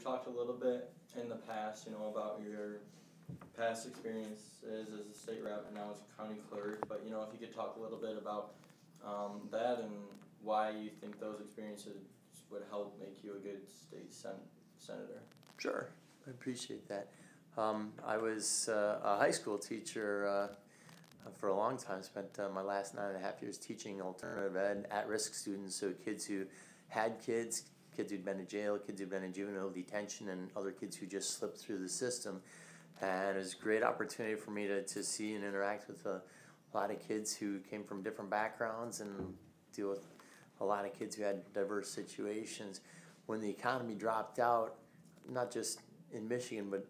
talked a little bit in the past, about your past experiences as a state rep and now as a county clerk. But, if you could talk a little bit about that and why you think those experiences would help make you a good state senator. Sure, I appreciate that. I was a high school teacher for a long time. Spent my last 9.5 years teaching alternative ed at-risk students, so kids who had kids who'd been to jail, kids who'd been in juvenile detention, and other kids who just slipped through the system. And it was a great opportunity for me to see and interact with a lot of kids who came from different backgrounds and deal with a lot of kids who had diverse situations. When the economy dropped out, not just in Michigan, but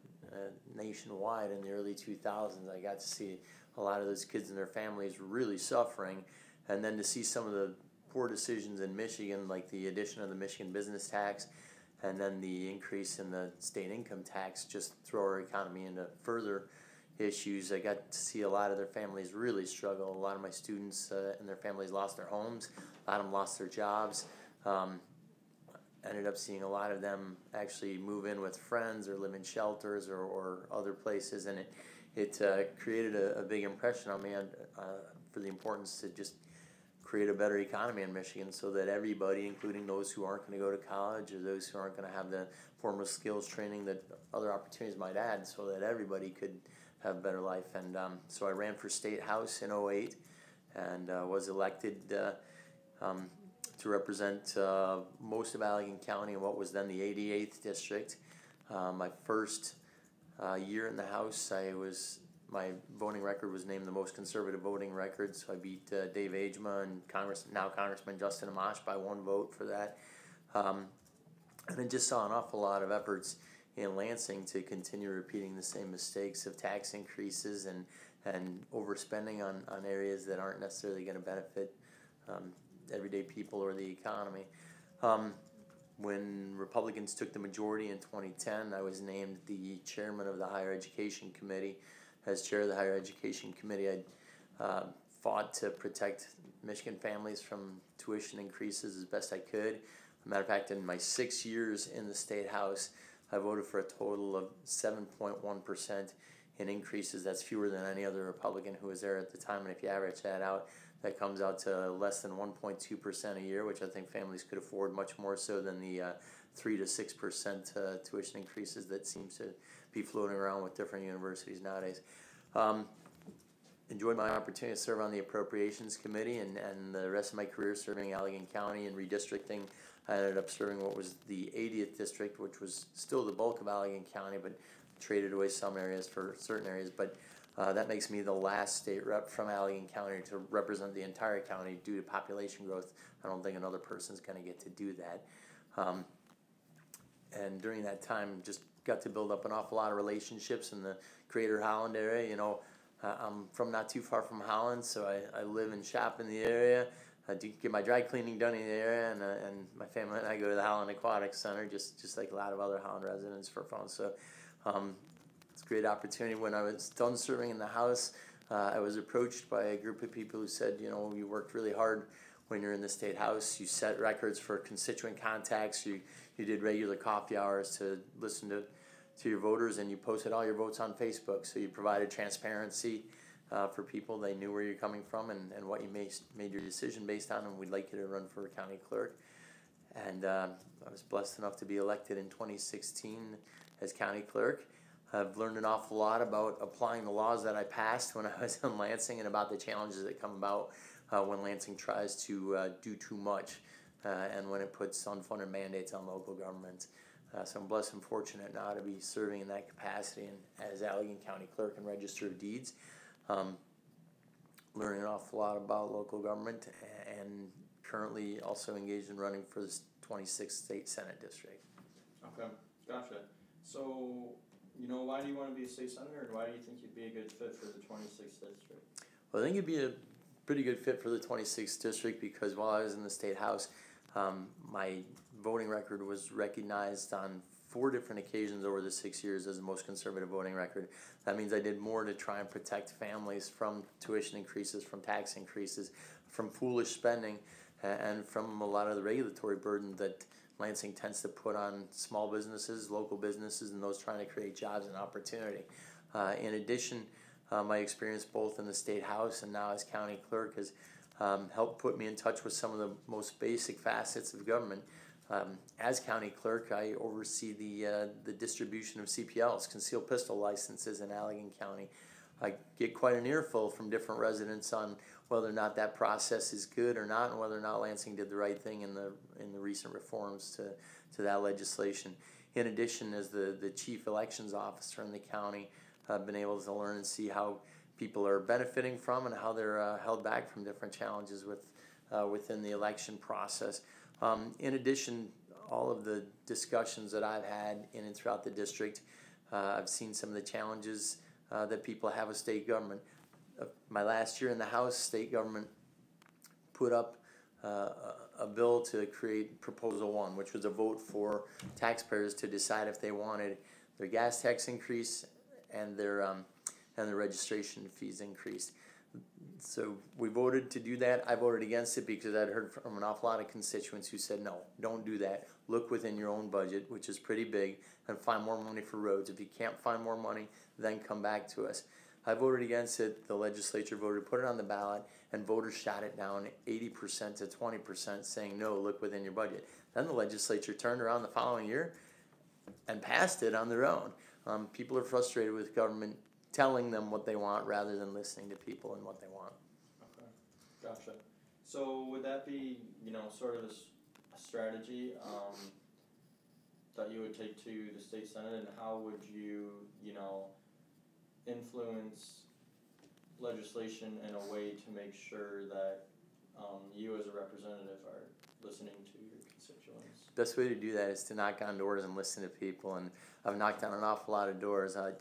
nationwide in the early 2000s, I got to see a lot of those kids and their families really suffering. And then to see some of the poor decisions in Michigan, like the addition of the Michigan business tax and then the increase in the state income tax, just throw our economy into further issues. I got to see a lot of their families really struggle. A lot of my students and their families lost their homes. A lot of them lost their jobs. Ended up seeing a lot of them actually move in with friends or live in shelters or other places, and it created a big impression on me for the importance to just create a better economy in Michigan so that everybody, including those who aren't going to go to college or those who aren't going to have the formal skills training that other opportunities might add, so that everybody could have a better life. And so I ran for State House in 2008 and was elected to represent most of Allegan County in what was then the 88th district. My first year in the House, my voting record was named the most conservative voting record, so I beat Dave Agema and now Congressman Justin Amash by 1 vote for that. And I just saw an awful lot of efforts in Lansing to continue repeating the same mistakes of tax increases and overspending on areas that aren't necessarily going to benefit everyday people or the economy. When Republicans took the majority in 2010, I was named the chairman of the Higher Education Committee. As chair of the Higher Education Committee, I fought to protect Michigan families from tuition increases as best I could. As a matter of fact, in my 6 years in the State House, I voted for a total of 7.1% in increases. That's fewer than any other Republican who was there at the time, and if you average that out, that comes out to less than 1.2% a year, which I think families could afford much more so than the 3 to 6% tuition increases that seems to be floating around with different universities nowadays. Enjoyed my opportunity to serve on the Appropriations Committee and the rest of my career serving Allegan County and redistricting. I ended up serving what was the 80th district, which was still the bulk of Allegan County, but traded away some areas for certain areas. But that makes me the last state rep from Allegan County to represent the entire county due to population growth. I don't think another person's going to get to do that. And during that time, just got to build up an awful lot of relationships in the greater Holland area. I'm from not too far from Holland, so I live and shop in the area. I do get my dry cleaning done in the area, and my family and I go to the Holland Aquatic Center, just like a lot of other Holland residents for fun. So it's a great opportunity. When I was done serving in the House, I was approached by a group of people who said, you worked really hard when you're in the State House. You set records for constituent contacts. You did regular coffee hours to listen to your voters, and you posted all your votes on Facebook. So you provided transparency for people. They knew where you're coming from and what you made your decision based on, and we'd like you to run for county clerk. And I was blessed enough to be elected in 2016 as county clerk. I've learned an awful lot about applying the laws that I passed when I was in Lansing and about the challenges that come about when Lansing tries to do too much and when it puts unfunded mandates on local governments. So I'm blessed and fortunate now to be serving in that capacity and as Allegan County Clerk and Register of Deeds. Learning an awful lot about local government and currently also engaged in running for the 26th State Senate District. Okay, gotcha. So, why do you want to be a state senator, and why do you think you'd be a good fit for the 26th district? Well, I think you'd be a pretty good fit for the 26th district because while I was in the State House, my voting record was recognized on 4 different occasions over the 6 years as the most conservative voting record. That means I did more to try and protect families from tuition increases, from tax increases, from foolish spending, and from a lot of the regulatory burden that Lansing tends to put on small businesses, local businesses, and those trying to create jobs and opportunity. In addition, my experience both in the State House and now as County Clerk has helped put me in touch with some of the most basic facets of government. As County Clerk, I oversee the distribution of CPLs, concealed pistol licenses in Allegan County. I get quite an earful from different residents on whether or not that process is good or not, and whether or not Lansing did the right thing in the recent reforms to that legislation. In addition, as the chief elections officer in the county, I've been able to learn and see how people are benefiting from and how they're held back from different challenges within the election process. In addition, all of the discussions that I've had in and throughout the district, I've seen some of the challenges that people have with state government. My last year in the House, state government put up a bill to create Proposal 1, which was a vote for taxpayers to decide if they wanted their gas tax increase and their registration fees increased. So we voted to do that. I voted against it because I'd heard from an awful lot of constituents who said, no, don't do that. Look within your own budget, which is pretty big, and find more money for roads. If you can't find more money, then come back to us. I voted against it. The legislature voted to put it on the ballot, and voters shot it down 80% to 20%, saying, no, look within your budget. Then the legislature turned around the following year and passed it on their own. People are frustrated with government telling them what they want rather than listening to people and what they want. Okay, gotcha. So would that be, sort of a strategy that you would take to the state senate, and how would you, influence legislation in a way to make sure that you as a representative are listening to your constituents? Best way to do that is to knock on doors and listen to people, and I've knocked on an awful lot of doors. I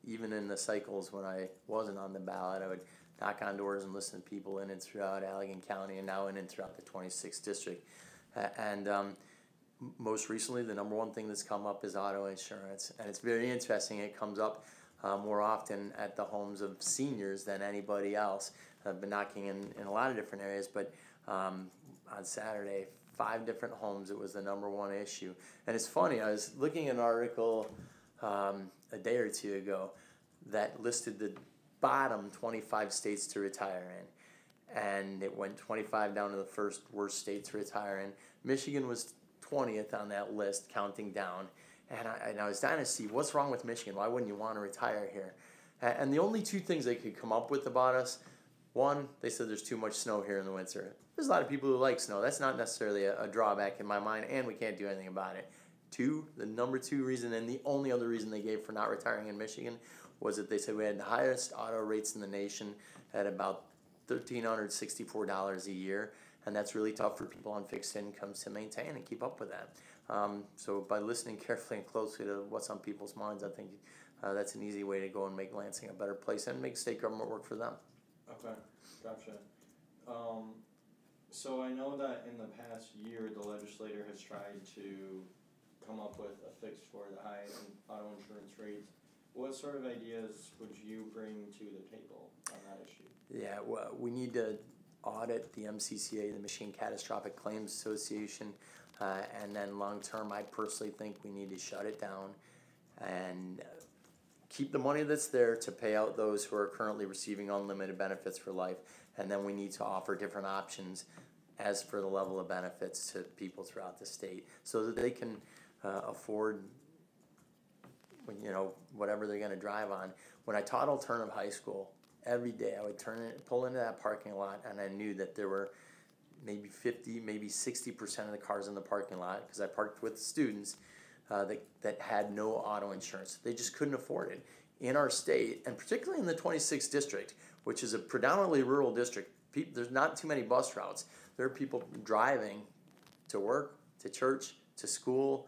even in the cycles when I wasn't on the ballot, I would knock on doors and listen to people in and throughout Allegan County, and now in and throughout the 26th district. And most recently, the number one thing that's come up is auto insurance, and it's very interesting. It comes up more often at the homes of seniors than anybody else. I've been knocking in a lot of different areas, but on Saturday, 5 different homes, it was the number one issue. And it's funny, I was looking at an article a day or two ago that listed the bottom 25 states to retire in. And it went 25 down to the first worst state to retire in. Michigan was 20th on that list, counting down. And I was dying to see, what's wrong with Michigan? Why wouldn't you want to retire here? And the only 2 things they could come up with about us, one, they said there's too much snow here in the winter. There's a lot of people who like snow. That's not necessarily a drawback in my mind, and we can't do anything about it. 2, the number 2 reason, and the only other reason they gave for not retiring in Michigan, was that they said we had the highest auto rates in the nation at about $1,364 a year, and that's really tough for people on fixed incomes to maintain and keep up with that. So by listening carefully and closely to what's on people's minds, I think that's an easy way to go and make Lansing a better place and make state government work for them. Okay, gotcha. So I know that in the past year, the legislator has tried to come up with a fix for the high auto insurance rates. What sort of ideas would you bring to the table on that issue? Yeah, well, we need to audit the MCCA, the Michigan Catastrophic Claims Association, and then long term, I personally think we need to shut it down and keep the money that's there to pay out those who are currently receiving unlimited benefits for life, and then we need to offer different options as for the level of benefits to people throughout the state so that they can afford whatever they're going to drive on. When I taught alternative high school, every day I would pull into that parking lot, and I knew that there were maybe 50, maybe 60% of the cars in the parking lot, because I parked with students that had no auto insurance. They just couldn't afford it. In our state, and particularly in the 26th district, which is a predominantly rural district, there's not too many bus routes. There are people driving to work, to church, to school,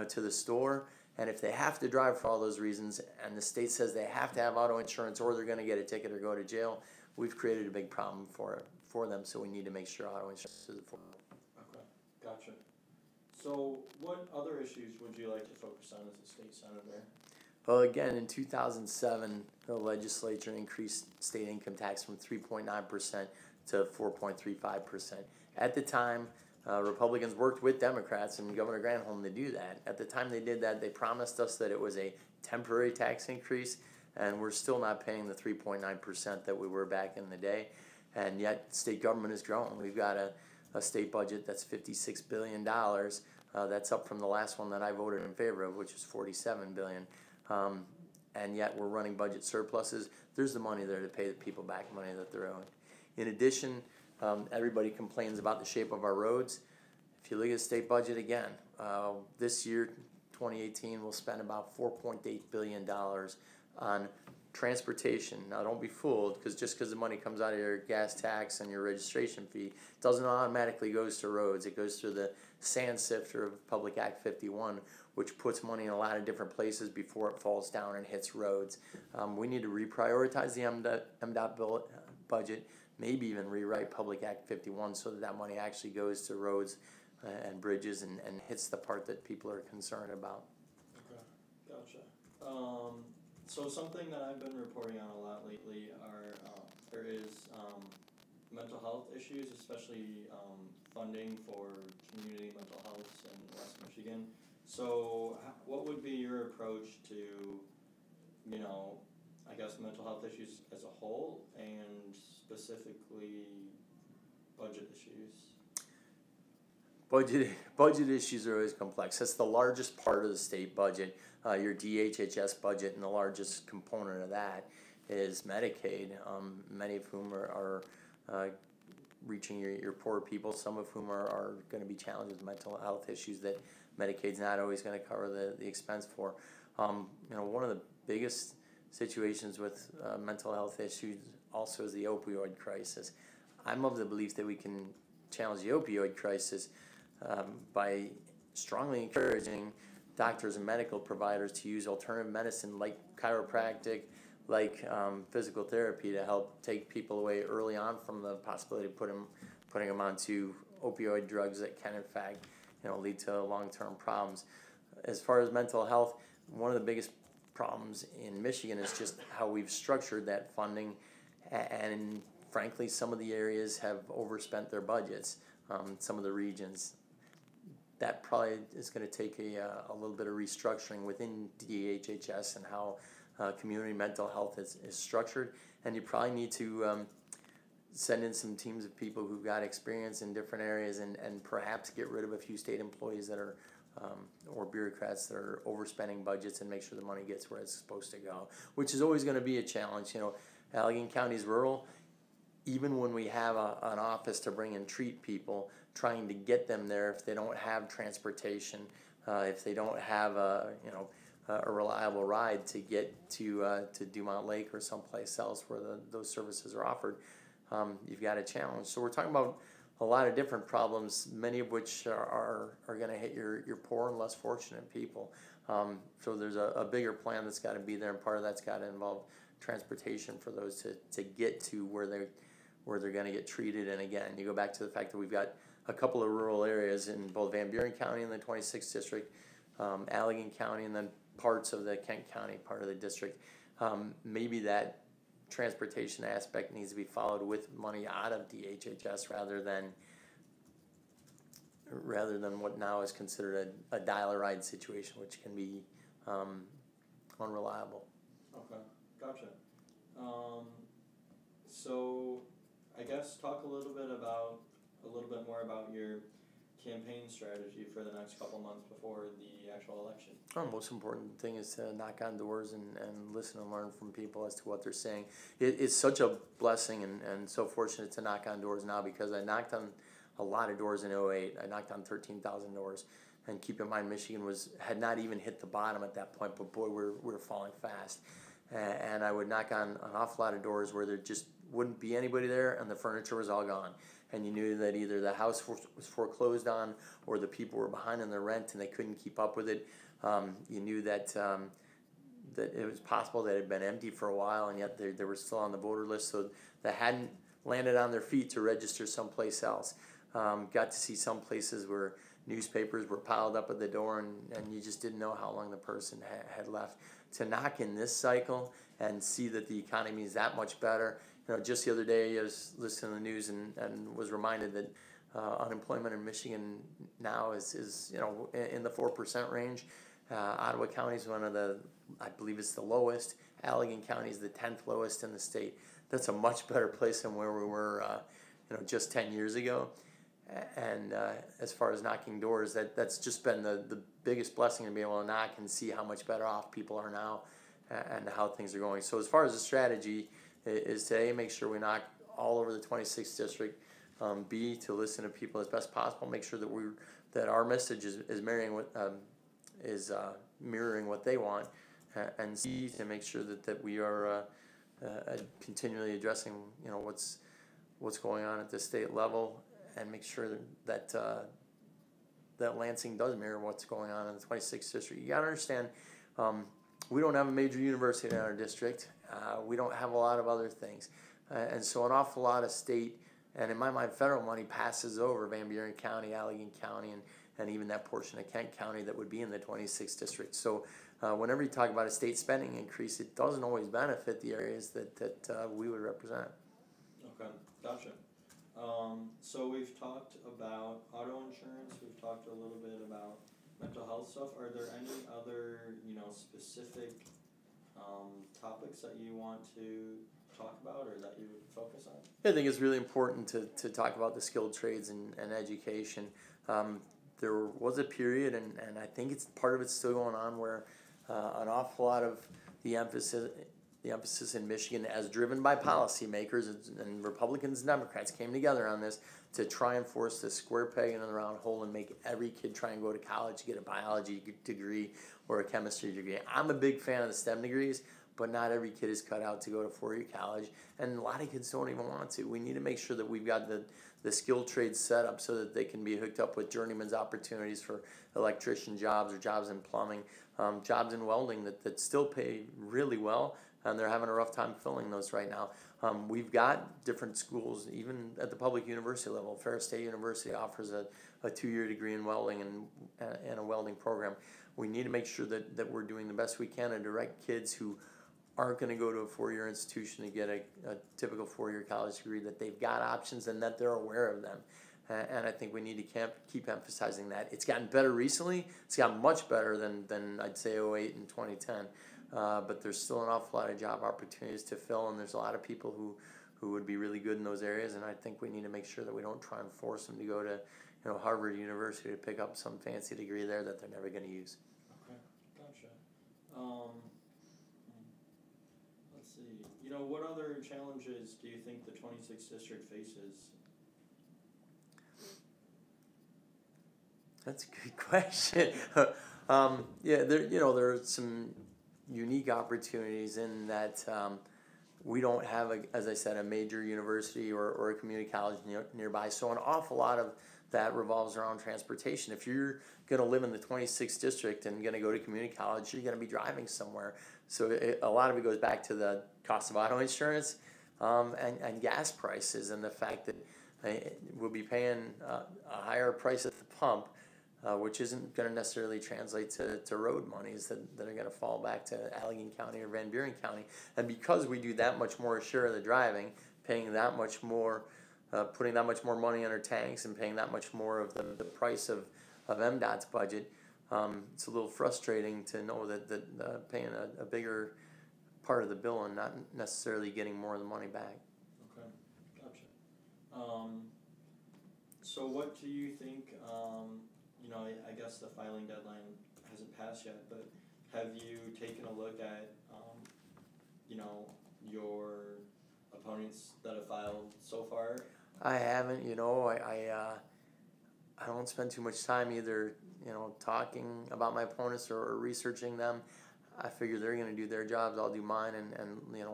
to the store. And if they have to drive for all those reasons, and the state says they have to have auto insurance or they're going to get a ticket or go to jail, we've created a big problem for them. So we need to make sure auto insurance is affordable. Okay, gotcha. So what other issues would you like to focus on as a state senator? Well, again, in 2007, the legislature increased state income tax from 3.9% to 4.35%. At the time, Republicans worked with Democrats and Governor Granholm to do that. At the time they did that, they promised us that it was a temporary tax increase, and we're still not paying the 3.9% that we were back in the day. And yet state government is growing. We've got a state budget that's $56 billion. That's up from the last one that I voted in favor of, which is $47 billion. And yet we're running budget surpluses. There's the money there to pay the people back money that they're owing. In addition, everybody complains about the shape of our roads. If you look at the state budget again, this year, 2018, we'll spend about $4.8 billion on transportation. Now, don't be fooled, because just because the money comes out of your gas tax and your registration fee doesn't automatically goes to roads. It goes through the sand sifter of Public Act 51, which puts money in a lot of different places before it falls down and hits roads. We need to reprioritize the MDOT budget, maybe even rewrite Public Act 51 so that money actually goes to roads and bridges and hits the part that people are concerned about. Okay, gotcha. So something that I've been reporting on a lot lately there is mental health issues, especially funding for community mental health in West Michigan. So what would be your approach to, I guess mental health issues as a whole and specifically budget issues? Budget issues are always complex. That's the largest part of the state budget. Your DHHS budget, and the largest component of that is Medicaid, many of whom are reaching your poor people, some of whom are going to be challenged with mental health issues that Medicaid's not always going to cover the expense for. One of the biggest situations with mental health issues also is the opioid crisis. I'm of the belief that we can challenge the opioid crisis by strongly encouraging doctors and medical providers to use alternative medicine like chiropractic, like physical therapy to help take people away early on from the possibility of putting them onto opioid drugs that can in fact lead to long-term problems. As far as mental health, one of the biggest problems in Michigan is just how we've structured that funding, and frankly some of the areas have overspent their budgets, some of the regions. That probably is going to take a little bit of restructuring within DHHS and how community mental health is structured. And you probably need to send in some teams of people who've got experience in different areas and perhaps get rid of a few state employees that are or bureaucrats that are overspending budgets and make sure the money gets where it's supposed to go, which is always going to be a challenge. Allegan County's rural. Even when we have an office to bring and treat people, trying to get them there if they don't have transportation, if they don't have a reliable ride to get to Dumont Lake or someplace else where those services are offered, you've got a challenge. So we're talking about a lot of different problems, many of which are going to hit your poor and less fortunate people. So there's a bigger plan that's got to be there, and part of that's got to involve transportation for those to get to where they're going to get treated. And again, you go back to the fact that we've got a couple of rural areas in both Van Buren County and the 26th District, Allegan County, and then parts of the Kent County part of the district. Maybe that transportation aspect needs to be followed with money out of DHHS rather than what now is considered a dial-a-ride situation, which can be unreliable. Okay, gotcha. So I guess talk a little bit more about your campaign strategy for the next couple months before the actual election. The most important thing is to knock on doors and listen and learn from people as to what they're saying. It's such a blessing and so fortunate to knock on doors now, because I knocked on a lot of doors in 2008. I knocked on 13,000 doors. And keep in mind, Michigan had not even hit the bottom at that point, but boy, we're falling fast. And I would knock on an awful lot of doors where there just wouldn't be anybody there and the furniture was all gone. And you knew that either the house was foreclosed on or the people were behind on their rent and they couldn't keep up with it. You knew that that it was possible that it had been empty for a while, and yet they were still on the voter list, so they hadn't landed on their feet to register someplace else. Got to see some places where newspapers were piled up at the door, and you just didn't know how long the person had left. To knock in this cycle and see that the economy is that much better. Just the other day I was listening to the news and was reminded that Unemployment in Michigan now is in the 4% range. Ottawa County is one of the, I believe it's the lowest. Allegan County is the 10th lowest in the state. That's a much better place than where we were, just 10 years ago. And as far as knocking doors, that's just been the biggest blessing to be able to knock and see how much better off people are now and how things are going. So as far as the strategy is to A, make sure we knock all over the 26th district. B, to listen to people as best possible. Make sure that our message is mirroring what they want. And C, to make sure that we are continually addressing what's going on at the state level, and make sure that Lansing does mirror what's going on in the 26th district. You got to understand, we don't have a major university in our district. We don't have a lot of other things. And so an awful lot of state, and in my mind federal money, passes over Van Buren County, Allegan County, and even that portion of Kent County that would be in the 26th district. So whenever you talk about a state spending increase, it doesn't always benefit the areas that we would represent. Okay, gotcha. So we've talked about auto insurance, we've talked a little bit about mental health stuff. Are there any other, specific topics that you want to talk about or that you would focus on? I think it's really important to talk about the skilled trades and education. There was a period, and I think part of it's still going on, where an awful lot of the emphasis in Michigan, as driven by policymakers and Republicans and Democrats, came together on this to try and force the square peg into the round hole and make every kid try and go to college to get a biology degree or a chemistry degree. I'm a big fan of the STEM degrees, but not every kid is cut out to go to four-year college, and a lot of kids don't even want to. We need to make sure that we've got the skilled trades set up so that they can be hooked up with journeyman's opportunities for electrician jobs or jobs in plumbing, jobs in welding that still pay really well, and they're having a rough time filling those right now. We've got different schools, even at the public university level. Ferris State University offers a 2-year degree in welding and a welding program. We need to make sure that we're doing the best we can to direct kids who aren't going to go to a 4-year institution to get a typical 4-year college degree, that they've got options and that they're aware of them. And I think we need to keep emphasizing that. It's gotten better recently. It's gotten much better than I'd say 2008 and 2010. But there's still an awful lot of job opportunities to fill, and there's a lot of people who would be really good in those areas. And I think we need to make sure that we don't try and force them to go to Harvard University to pick up some fancy degree there that they're never going to use. Okay, gotcha. Let's see. What other challenges do you think the 26th district faces? That's a good question. There are some unique opportunities in that we don't have, as I said, a major university or a community college nearby. So an awful lot of that revolves around transportation. If you're going to live in the 26th district and going to go to community college, you're going to be driving somewhere. So a lot of it goes back to the cost of auto insurance and gas prices, and the fact that we'll be paying a higher price at the pump, which isn't going to necessarily translate to road monies that are going to fall back to Allegan County or Van Buren County. And because we do that much more share of the driving, paying that much more, putting that much more money on our tanks and paying that much more of the price of MDOT's budget, it's a little frustrating to know that paying a bigger part of the bill and not necessarily getting more of the money back. Okay, gotcha. So what do you think, I guess the filing deadline hasn't passed yet, but have you taken a look at, your opponents that have filed so far? I haven't, I don't spend too much time either, talking about my opponents or researching them. I figure they're going to do their jobs, I'll do mine, and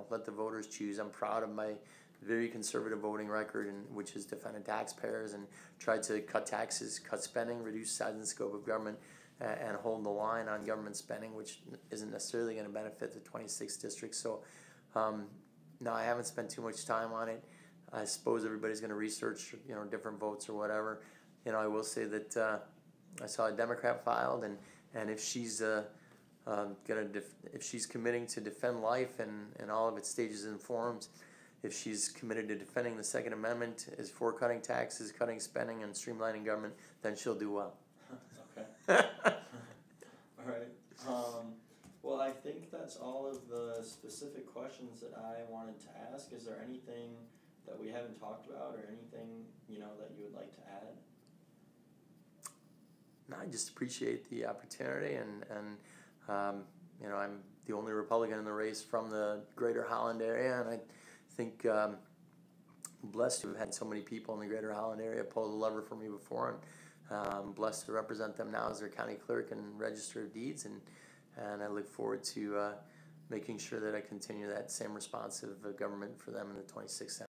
let the voters choose. I'm proud of my very conservative voting record, which has defended taxpayers and tried to cut taxes, cut spending, reduce size and scope of government, and hold the line on government spending, which isn't necessarily going to benefit the 26th district. So, no, I haven't spent too much time on it. I suppose everybody's going to research, different votes or whatever. I will say that I saw a Democrat filed, and if she's if she's committing to defend life in all of its stages and forms, if she's committed to defending the Second Amendment, is for cutting taxes, cutting spending, and streamlining government, then she'll do well. Okay. All right. Well, I think that's all of the specific questions that I wanted to ask. Is there anything that we haven't talked about, or anything that you would like to add? No, I just appreciate the opportunity, and I'm the only Republican in the race from the Greater Holland area, and I think I'm blessed to have had so many people in the Greater Holland area pull the lever for me before, and I'm blessed to represent them now as their county clerk and register of deeds, and I look forward to making sure that I continue that same responsive government for them in the 26th